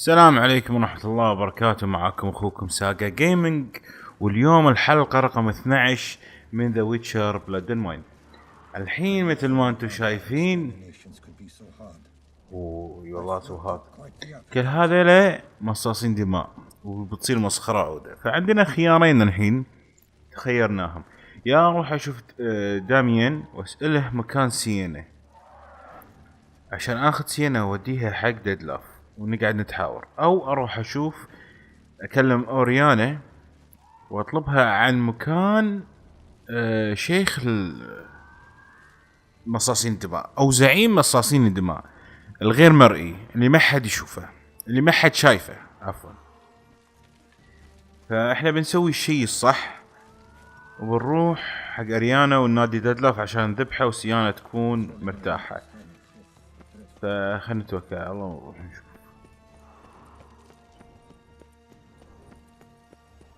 السلام عليكم ورحمة الله وبركاته. معكم اخوكم ساقا جيمنج، واليوم الحلقة رقم 12 من ذا ويتشر بلود واين. الحين مثل ما انتم شايفين والله سو هارت كل هذا مصاصين دماء وبتصير مسخرة عودة. فعندنا خيارين الحين تخيرناهم، يا اروح اشوف داميان واسأله مكان سينا عشان اخذ سينا ووديها حق ديدلاف ونقعد نتحاور، او اروح اشوف اكلم اوريانا واطلبها عن مكان شيخ مصاصين الدماء او زعيم مصاصين الدماء الغير مرئي اللي ما حد يشوفه، اللي ما حد شايفه عفوا. فاحنا بنسوي الشيء الصح وبنروح حق اريانا والنادي ديدلاف عشان نذبحه وسيانا تكون مرتاحه. فخلنا نتوكل على الله ونروح نشوف.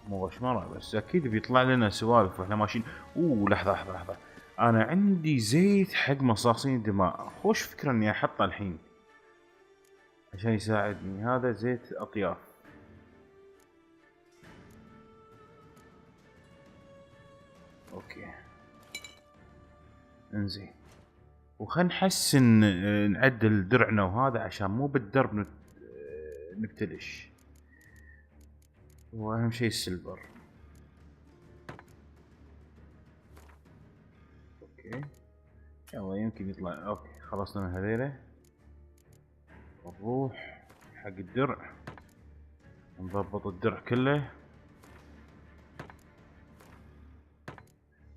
مو غشمرة بس اكيد بيطلع لنا سوالف واحنا ماشيين. لحظة انا عندي زيت حق مصاصين الدماء، خوش فكرة اني احطه الحين عشان يساعدني. هذا زيت اطياف. اوكي انزين، وخل نحسن نعدل درعنا وهذا عشان مو بالدرب نبتلش. واهم شيء السيلفر. اوكي يلا يمكن يطلع. اوكي خلصنا من هذيله، نروح حق الدرع نضبط الدرع كله.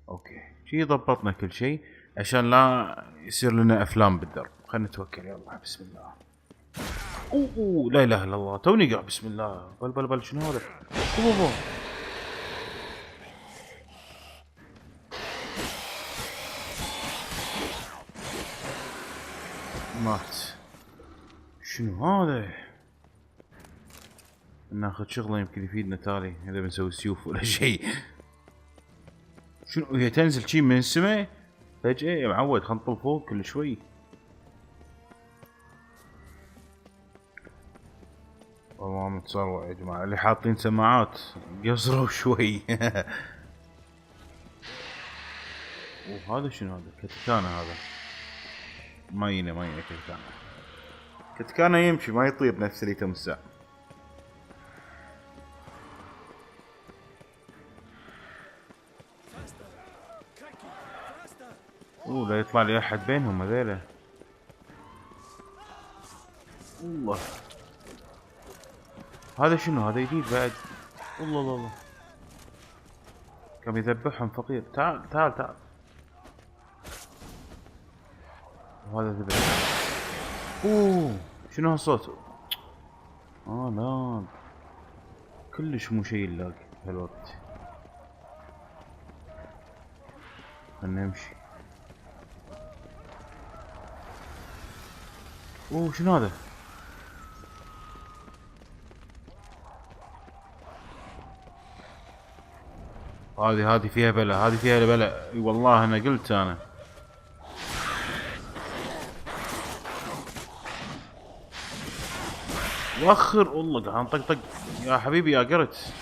اوكي شي ضبطنا كل شيء عشان لا يصير لنا افلام بالدرب. خلينا نتوكل. يلا بسم الله. لا اله الا الله، توني قاعد بسم الله. بل شنو هذا؟ مات. شنو هذا؟ ناخذ شغله يمكن يفيدنا تالي اذا بنسوي سيوف ولا شيء. شنو هي تنزل شي من السماء فجأة يا معود؟ خلنا نطل فوق كل شوي. والله متصروع يا جماعة اللي حاطين سماعات قصروا شوي. وهذا شنو هذا؟ كتكانة. هذا ماينة كتكانة يمشي ما يطير نفس اللي تمسع. لا يطلع لي احد بينهم هذيلا. والله هذا شنو؟ هذا جديد بعد. الله كم يذبحهم فقير. تعال وهذا ذبح. شنو هالصوت؟ لا كلش مو شيء نلاقي بهالوقت. خلنا نمشي. شنو هذا؟ هذه فيها بلا. هذه فيها بلا والله. انا قلت انا وخر. والله قاعد طق يا حبيبي يا قرت.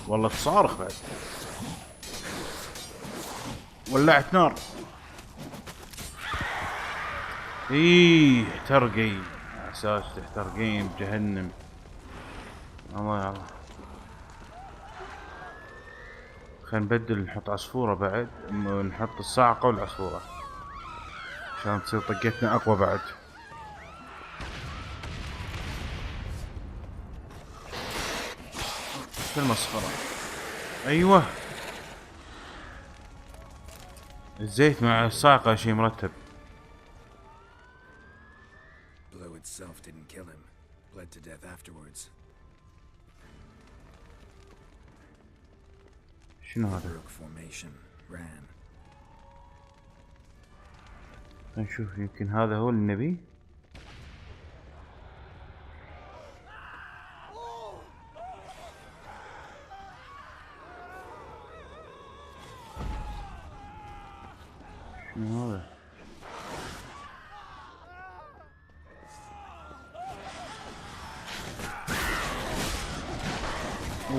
والله تصارخ بعد. ولعت نار. احترقي اساس تحترقين بجهنم. الله يا الله. خلينا نبدل نحط عصفورة بعد، نحط الصاعقة والعصفورة عشان تصير طقتنا اقوى بعد. شو المسخرة؟ ايوه الزيت مع الصاعقة شيء مرتب. itself didn't kill him, bled to death afterwards. شنو هذا؟ formation ran. نشوف يمكن هذا هو النبي. شنو هذا؟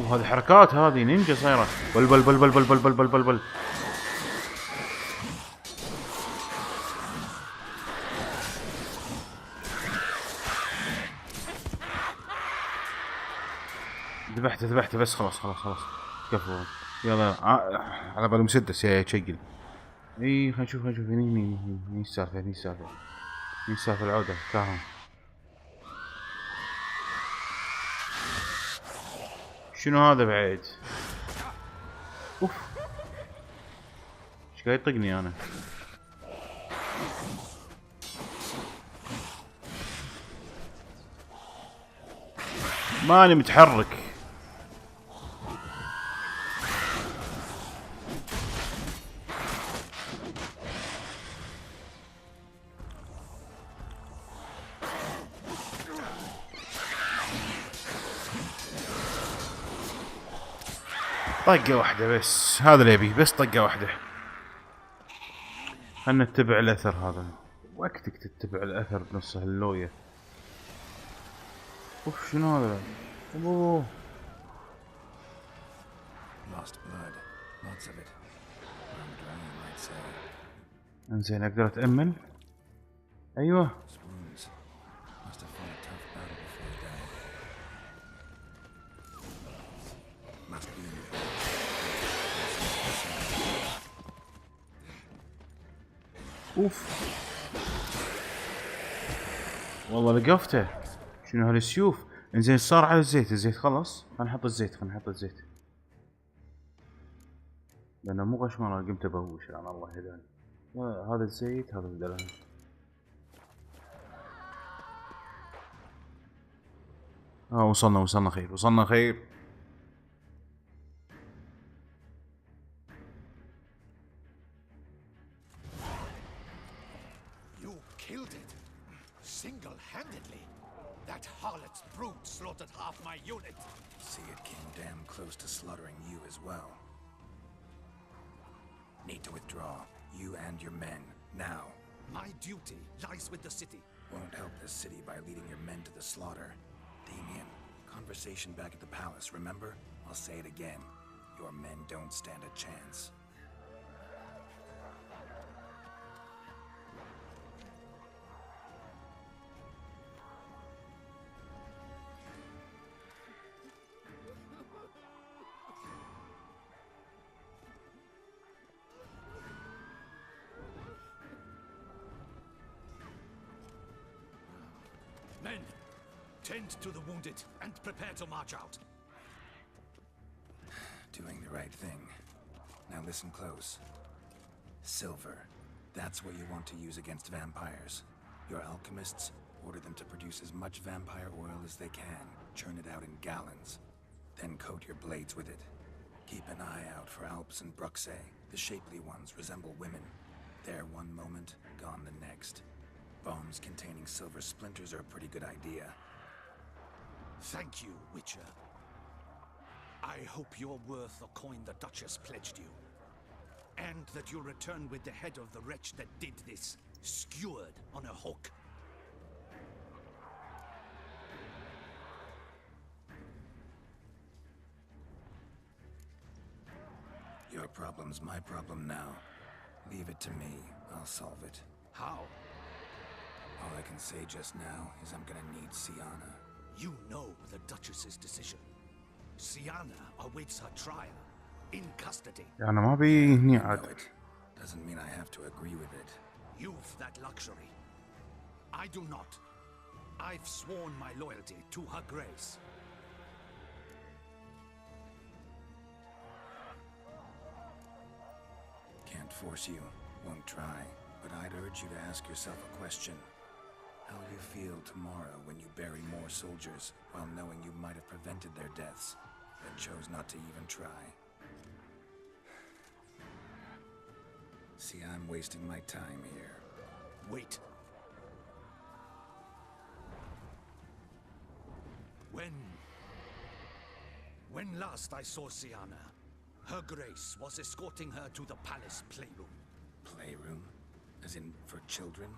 وهذه حركات هذه نينجا صايره بل بل بل بل بل بل بل بل بل بل. ذبحته بس خلاص كفو. يلا على بالي مسدس يا تشقل. اي خلينا نشوف هني السالفه العوده فاهم. شنو هذا بعيد؟ اوف ايش قاعد يطقني انا؟ ماني متحرك. طقة واحدة بس، هذا اللي يبيه، بس طقة واحدة. خلنا نتبع الأثر هذا. وقتك تتبع الأثر بنص هاللوية. اوف شنو هذا؟ اوه انزين اقدر اتأمل. ايوه اوف والله لقفته. شنو هالسيوف؟ انزين صار على الزيت خلص. خلينا نحط الزيت لانه مو غشمر. انا قمت ابوش انا الله يهداني. هذا الزيت هذا الدلع. وصلنا خير. Single-handedly, that harlot's brood slaughtered half my unit. See, it came damn close to slaughtering you as well. Need to withdraw, you and your men, now. My duty lies with the city. Won't help the city by leading your men to the slaughter. Damien, conversation back at the palace, remember? I'll say it again. Your men don't stand a chance. Men, tend to the wounded and prepare to march out. Doing the right thing. Now listen close. Silver. That's what you want to use against vampires. Your alchemists, order them to produce as much vampire oil as they can. Churn it out in gallons. Then coat your blades with it. Keep an eye out for Alps and Bruxae. The shapely ones resemble women. There one moment, gone the next. Bombs containing silver splinters are a pretty good idea. Thank you, Witcher. I hope you're worth the coin the Duchess pledged you. And that you'll return with the head of the wretch that did this, skewered on a hook. Your problem's my problem now. Leave it to me. I'll solve it. How? All I can say just now is I'm gonna need Sienna. You know the Duchess's decision. Sienna awaits her trial, in custody. يعني ما بي هني I know عاد. it. Doesn't mean I have to agree with it. You've that luxury. I do not. I've sworn my loyalty to her grace. Can't force you, won't try, but I'd urge you to ask yourself a question. How will you feel tomorrow when you bury more soldiers while knowing you might have prevented their deaths, but chose not to even try? See, I'm wasting my time here. Wait. When last I saw Sienna, her grace was escorting her to the palace playroom. Playroom? As in for children?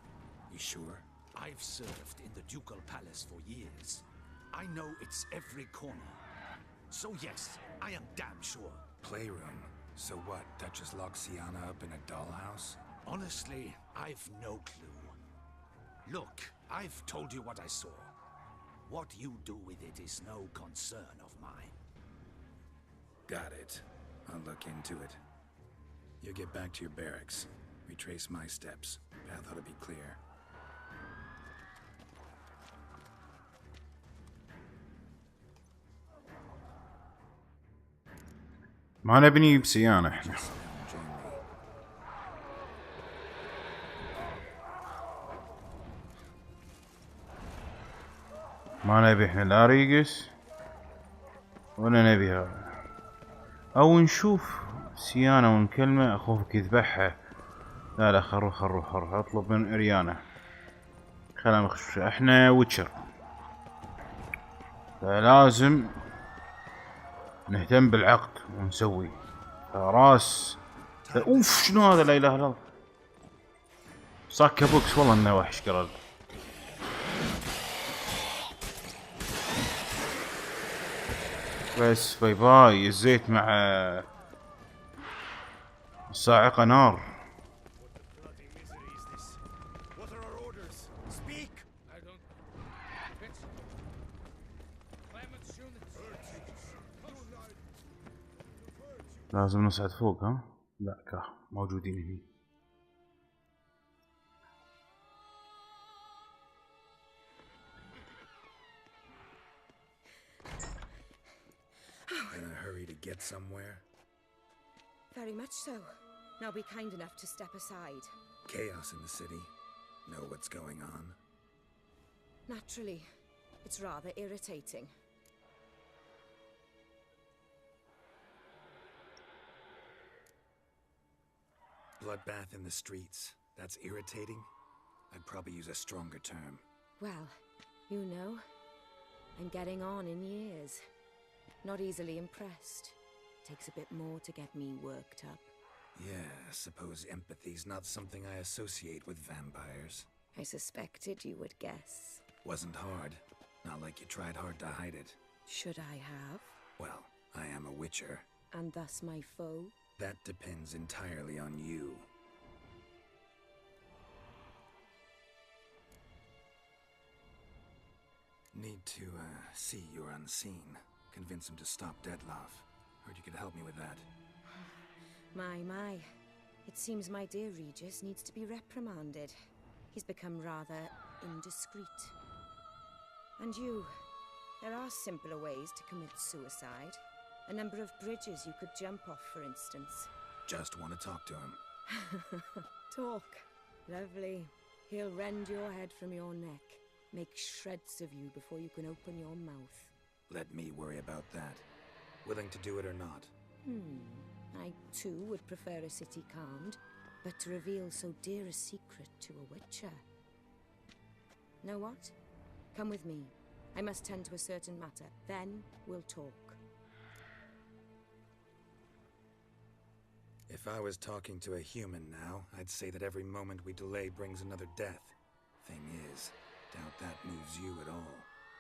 You sure? I've served in the ducal palace for years. I know its every corner. So yes, I am damn sure. Playroom? So what, Duchess locks Sienna up in a dollhouse? Honestly, I've no clue. Look, I've told you what I saw. What you do with it is no concern of mine. Got it. I'll look into it. You get back to your barracks. Retrace my steps. Path ought to be clear. ما نبني بسيانة احنا. ما نبي احنا لا ريقس ولا نبي هذا، او نشوف سيانة ونكلمه اخوفك يذبحها. لا خروح اطلب من اريانا. خلينا نخش احنا ويتشر، فلازم نهتم بالعقد ونسوي راس. اوف شنو هذا؟ لا اله الا الله، صاك بوكس والله انه وحش قرد. بس باي باي. الزيت مع الصاعقة نار. لازم نصعد فوق. ها لا موجودين هني. In a hurry to get somewhere? Very much so. Now be kind enough to step aside. Chaos in the city. Know what's going on? Naturally. It's rather irritating. Bloodbath in the streets. That's irritating? I'd probably use a stronger term. Well, you know, I'm getting on in years. Not easily impressed. Takes a bit more to get me worked up. Yeah, I suppose empathy's not something I associate with vampires. I suspected you would guess. Wasn't hard. Not like you tried hard to hide it. Should I have? Well, I am a witcher. And thus my foe? That depends entirely on you. Need to, see you're unseen. Convince him to stop Dettlaff. Heard you could help me with that. My. It seems my dear Regis needs to be reprimanded. He's become rather indiscreet. And you, there are simpler ways to commit suicide. A number of bridges you could jump off, for instance. Just want to talk to him. Talk. Lovely. He'll rend your head from your neck. Make shreds of you before you can open your mouth. Let me worry about that. Willing to do it or not? I too would prefer a city calmed, but to reveal so dear a secret to a witcher. Know what? Come with me. I must tend to a certain matter. Then we'll talk. If I was talking to a human now, I'd say that every moment we delay brings another death. Thing is, doubt that moves you at all.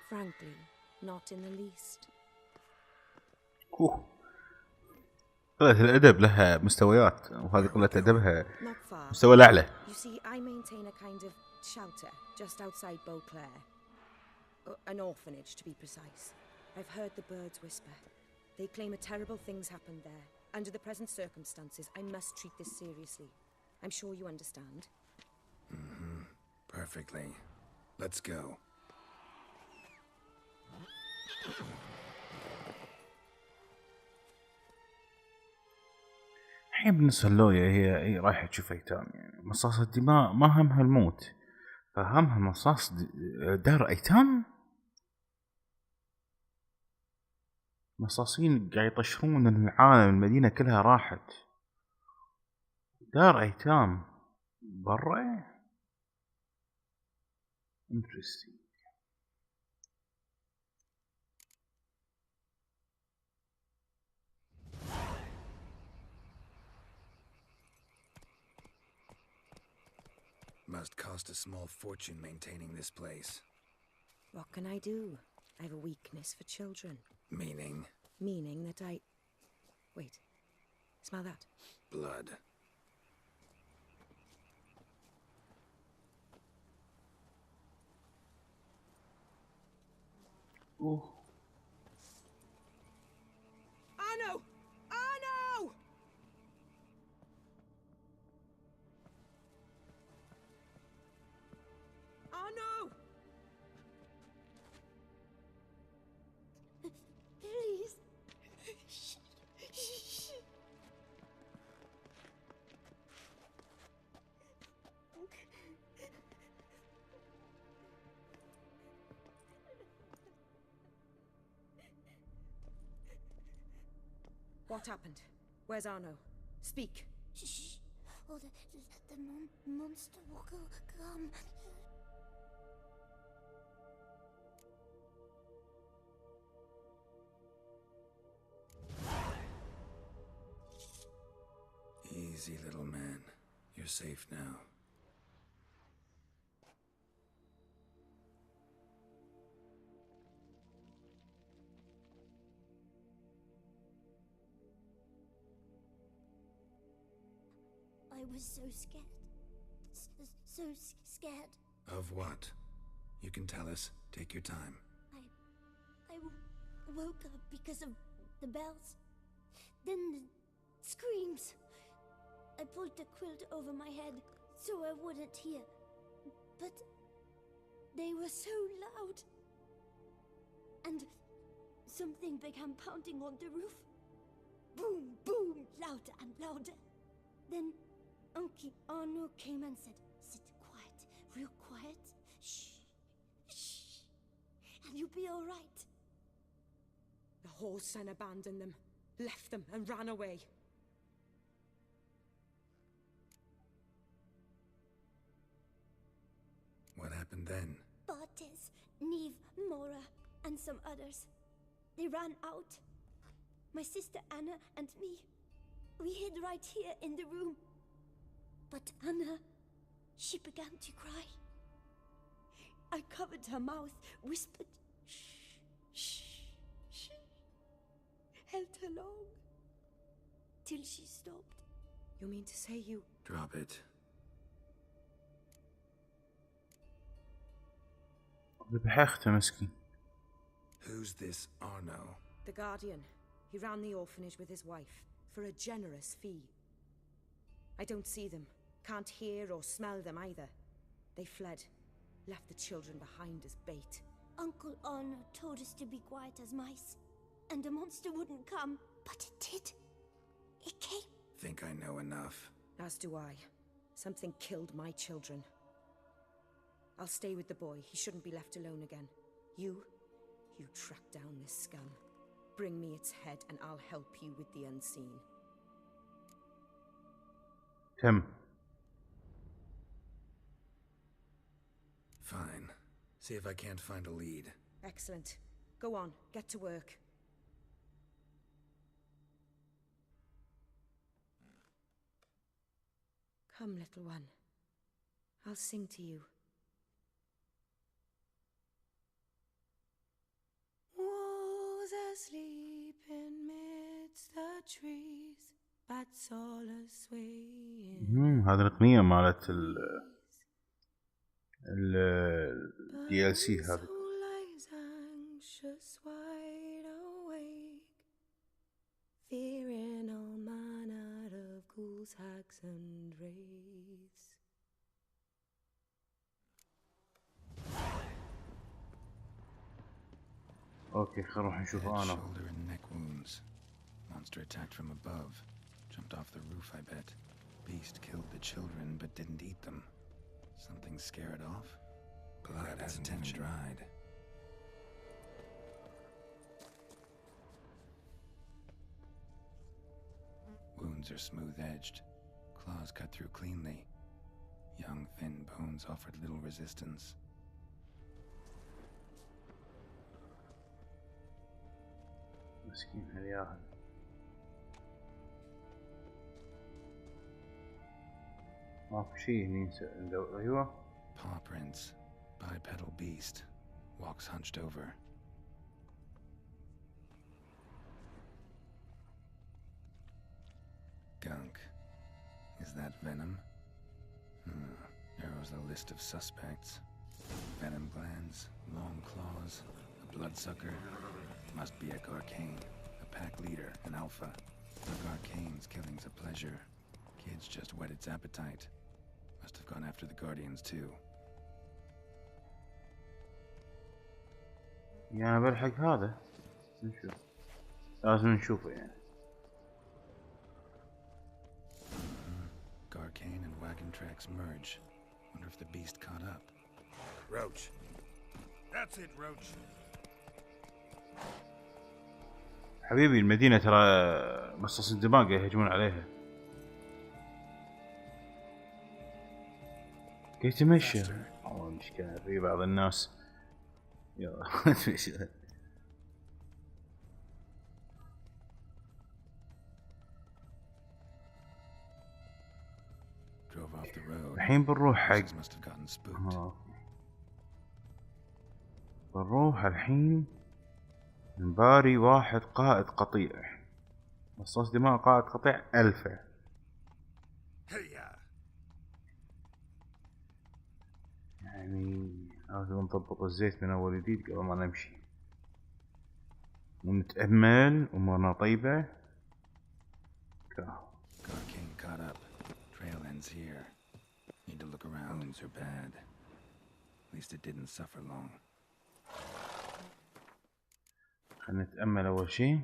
Frankly, not in the least. قلة الأدب لها مستويات، وهذه قلة أدبها مستوى الأعلى. You see, I maintain a kind of shelter just outside Beauclair. An orphanage, to be precise. I've heard the birds whisper. They claim a terrible things happened there. Under the present circumstances, I must treat this seriously. I'm sure you understand. Perfectly. Let's go. الحين بالنسبة للويا هي رايحة تشوف أيتام، يعني مصاص الدماء ما همها الموت، فهمها مصاص دار أيتام. مصاصين قاعد يطشرون العالم، المدينة كلها راحت. دار أيتام برا. interesting. Must cost a small fortune maintaining this place. What can I do? I have a weakness for children. Meaning? meaning that I... Wait. Smell that? Blood. Ooh. Arno! Arno! Arno! Please. What happened? Where's Arno? Speak. Shh. Oh, the monster will come. Easy, little man. You're safe now. I was so scared. So scared. Of what? You can tell us. Take your time. I woke up because of the bells. Then the screams. I pulled the quilt over my head so I wouldn't hear. But they were so loud. And something began pounding on the roof. Boom, boom, louder and louder. Then Uncle Arno came and said, "Sit quiet, real quiet. Shh, shh, and you'll be all right." The horse then abandoned them, left them and ran away. What happened then? Bartes, Neve, Mora, and some others. They ran out. My sister Anna and me. We hid right here in the room. But Anna, she began to cry. I covered her mouth, whispered, "Shh, shh, shh." Held her long. Till she stopped. You mean to say you... Drop it. ذبحته مسكين. Who's this Arno? The Guardian. He ran the orphanage with his wife, for a generous fee. I don't see them, can't hear or smell them either. They fled, left the children behind as bait. Uncle Arno told us to be quiet as mice, and the monster wouldn't come, but it did. It came. Think I know enough. As do I. Something killed my children. I'll stay with the boy. He shouldn't be left alone again. You track down this scum. Bring me its head and I'll help you with the unseen. تم. Fine. See if I can't find a lead. Excellent. Go on, get to work. Come, little one. I'll sing to you. Wolves asleep amidst the trees, bats all a-swaying. هذه الأغنية مالت DLC هذه. Anxious, wide awake, fearing all manner of ghouls, hags, and wraiths. اوكي خلينا نروح نشوف Head, انا. shoulder and neck wounds. Monster attacked from above. Jumped off the roof, I bet. Beast killed the children but didn't eat them. Something scare it off? Blood hasn't even dried. Wounds are smooth-edged. Claws cut through cleanly. Young, thin bones offered little resistance. مسكين هالياهل. ماكو شي هني ايوه. Paw prints. Bipedal beast. Walks hunched over. Gunk. Is that venom? Narrows the list of suspects. Venom glands, long claws, a bloodsucker. Must be a Garcane, a pack leader, an alpha. A Garcane's killing's a pleasure. Kid's just whet its appetite. Must have gone after the Guardians too. يعني بلحق هذا نشوف لازم نشوفه يعني. Garcane and wagon tracks merge. Wonder if the beast caught up. Roach. That's it, Roach. حبيبي المدينة ترى مصاص الدماء يهجمون عليها. كيف تمشي؟ مشكلة في بعض الناس. يلا الحين بنروح حق بنروح الحين نباري واحد قائد قطيع. مصاص دماء قائد قطيع الفا. يعني لازم نضبط الزيت من اول جديد قبل ما نمشي ونتأمل امورنا طيبة. Garcane caught up. Trail ends here. Need to look around. Wounds are bad. At least it didn't suffer long. خلينا نتأمل أول شيء.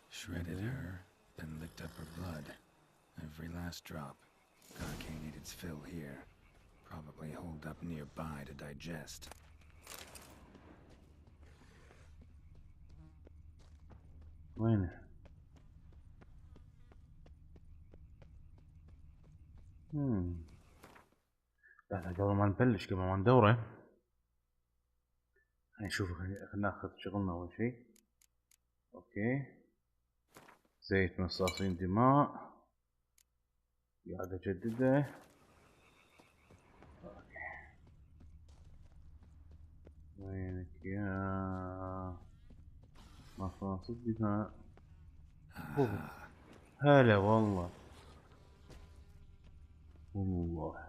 Shredded her, then licked up her blood. Every last drop. Garcane ate its fill here. Probably holed up nearby to digest. وينه؟ لا قبل ما نبلش قبل ما ندوره نشوف. خلينا ناخذ شغلنا اول شيء. اوكي زيت مصاصين دماء قاعد اجدده. وينك يا مصاص الدماء؟ هلا والله والله.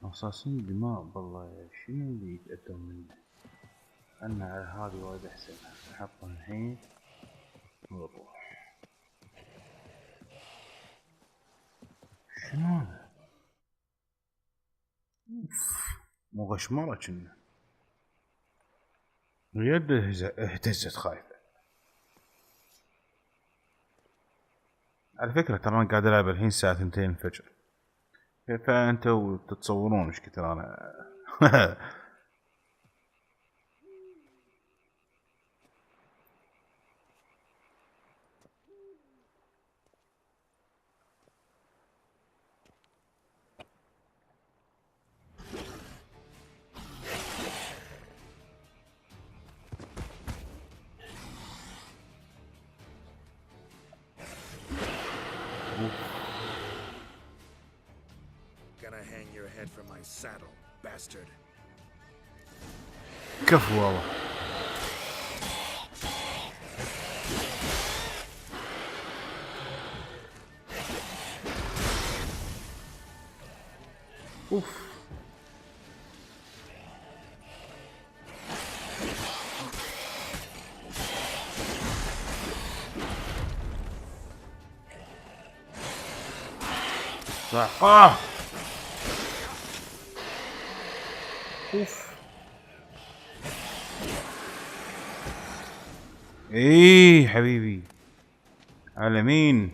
مصاصين دماء بالله شنو اللي يتقدم منه؟ خلنا على هذه وايد احسن. نحطها الحين ونروح. شنو هذا؟ مو غشمرة كنا. اليد اهتزت خايفة. على فكرة ترى انا قاعد العب الحين الساعة 2 الفجر. فانتوا تتصورون ايش كثر انا Gonna hang your head from my saddle, bastard. كفو والله. اوف صح. اوف ايه حبيبي على مين؟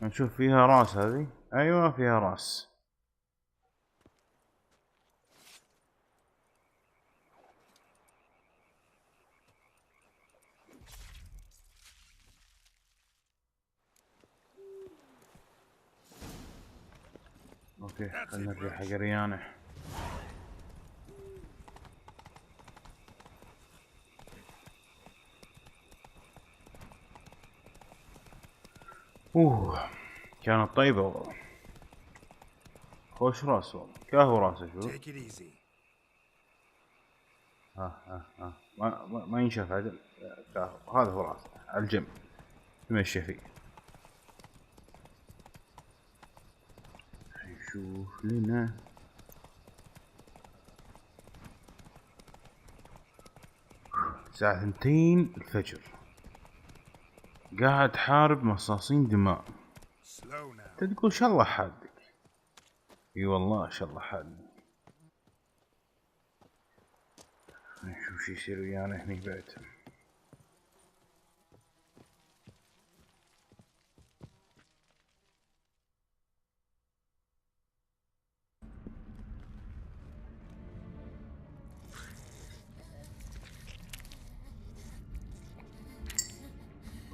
نشوف فيها راس. هذه ايوه فيها راس. اوكي خلنا نرجع حق ريانه. كانت طيبة والله. خوش راس والله. كاهو راسه شوف. Take it easy. ما ينشاف عدل. هذا هو راسه على الجنب تمشي فيه. نشوف لنا الساعة 2 الفجر قاعد حارب مصاصين دماء. تقول شالله حادك. اي والله شالله حادك. نشوف شي يصير ويانا هني بعد.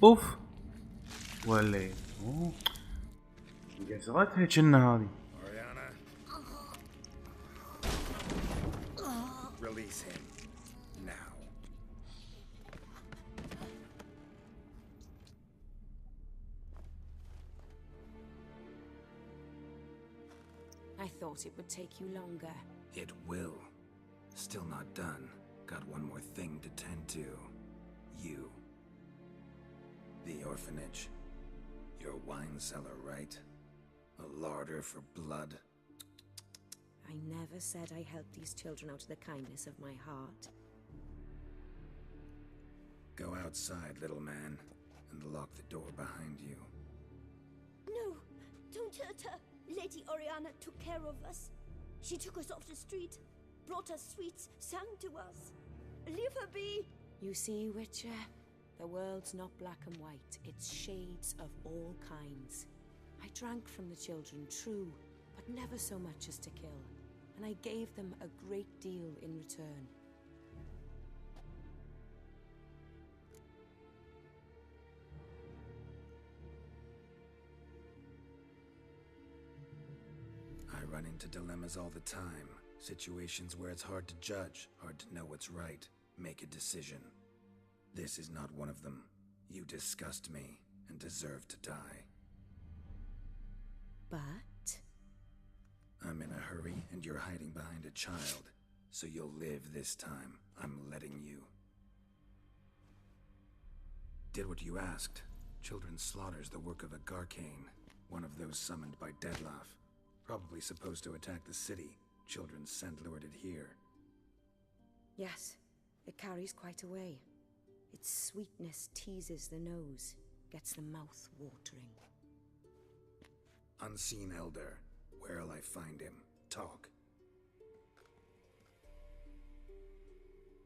اوف ولا قصرتها كنا هذه. Release him now. I thought it would take you longer. It will. Still not done. Got one more thing to tend to. You. The orphanage. Your wine cellar, right? A larder for blood. I never said I helped these children out of the kindness of my heart. Go outside, little man, and lock the door behind you. No, don't hurt her. Lady Oriana took care of us. She took us off the street, brought us sweets, sang to us. Leave her be. You see, Witcher? The world's not black and white. It's shades of all kinds. I drank from the children, true, but never so much as to kill. And I gave them a great deal in return. I run into dilemmas all the time. Situations where it's hard to judge, hard to know what's right, make a decision. This is not one of them. You disgust me and deserve to die. But I'm in a hurry and you're hiding behind a child. So you'll live this time. I'm letting you. Did what you asked. Children's slaughter's the work of a Garcane, one of those summoned by Deadloff. Probably supposed to attack the city. Children sent lured it here. yes, it carries quite a way. Its sweetness teases the nose, gets the mouth watering. Unseen elder. Where'll I find him? Talk.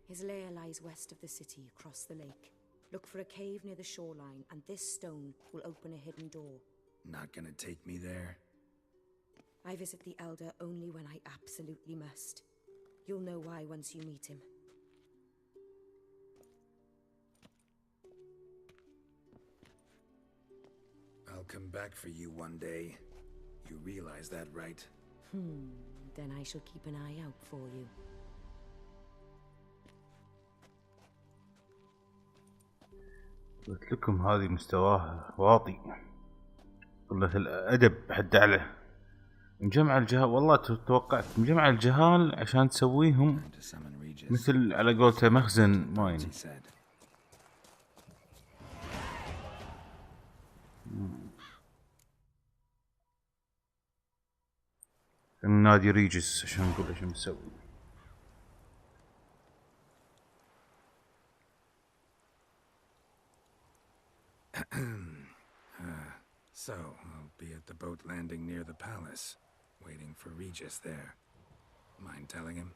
His lair lies west of the city, across the lake. Look for a cave near the shoreline, and this stone will open a hidden door. Not gonna take me there? I visit the Elder only when I absolutely must. You'll know why once you meet him. I'll come back for you one day. You realize that, right? Then I shall keep an eye out for you. قلت لكم هذه مستواها واطي. قلة الأدب حد عليه. مجمع الجهال والله توقعت مجمع الجهال عشان تسويهم مثل على قولته مخزن واين. نادي ريجس عشان نقول ايش مسوي. So, I'll be at the boat landing near the palace, waiting for Regis there. Mind telling him?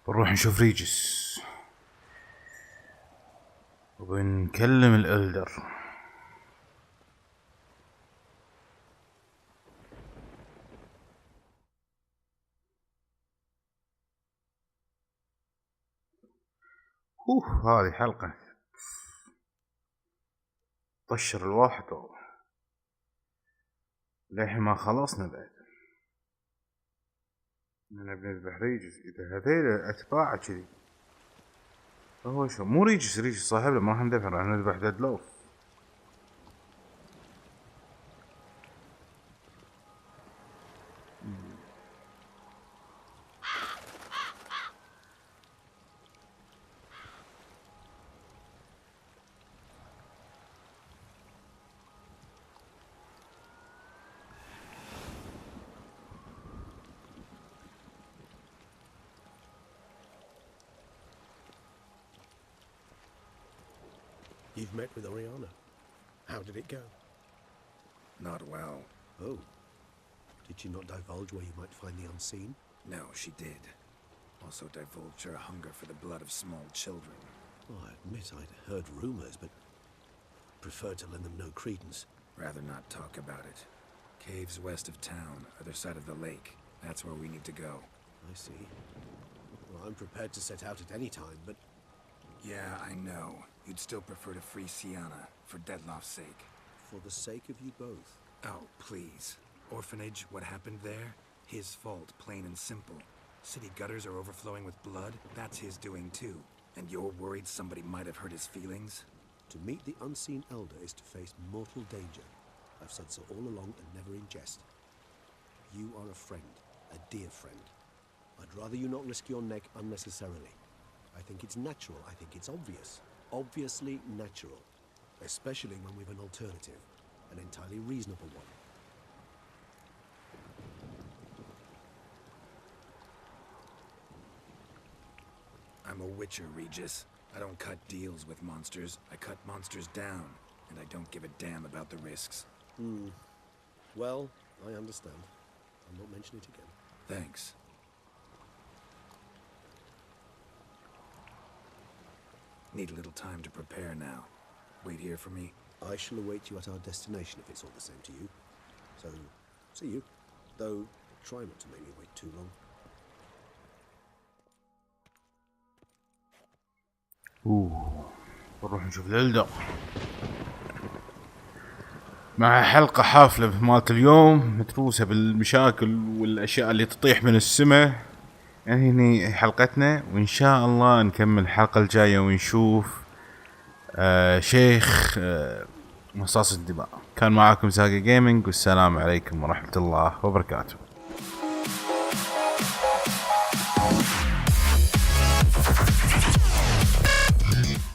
نروح نشوف ريجس وبنكلم الالدر. هذه حلقة طشر الواحد والله للحين ما خلصنا بعد. انا بنذبح ريجس اذا هذيل اتباعه كذي. هو شو مو ريجس صاحبنا، ما راح نذبح، راح نذبح ديدلوف. You've met with Oriana. How did it go? Not well. Oh. Did she not divulge where you might find the unseen? No, she did. Also divulged her hunger for the blood of small children. Well, I admit I'd heard rumors, but preferred to lend them no credence. Rather not talk about it. Caves west of town, other side of the lake. That's where we need to go. I see. Well, I'm prepared to set out at any time, but... Yeah, I know. You'd still prefer to free Sienna, for Deadloff's sake. For the sake of you both. Oh, please. Orphanage, what happened there? His fault, plain and simple. City gutters are overflowing with blood. That's his doing too. And you're worried somebody might have hurt his feelings? To meet the unseen elder is to face mortal danger. I've said so all along and never in jest. You are a friend, a dear friend. I'd rather you not risk your neck unnecessarily. I think it's natural, I think it's obvious. Obviously natural. Especially when we've an alternative. An entirely reasonable one. I'm a witcher, Regis. I don't cut deals with monsters. I cut monsters down. And I don't give a damn about the risks. Well, I understand. I'll not mention it again. Thanks. Need a little time to prepare now. Wait here for me. I shall await you at our destination if it's all the same to you. So, see you. Though, try not to make me wait too long. نروح نشوف الالدر مع حلقة حافلة مالت اليوم متروسة بالمشاكل والاشياء اللي تطيح من السماء. يعني هني حلقتنا، وان شاء الله نكمل الحلقة الجاية ونشوف شيخ مصاص الدماء. كان معاكم ساقي جيمنج، والسلام عليكم ورحمة الله وبركاته.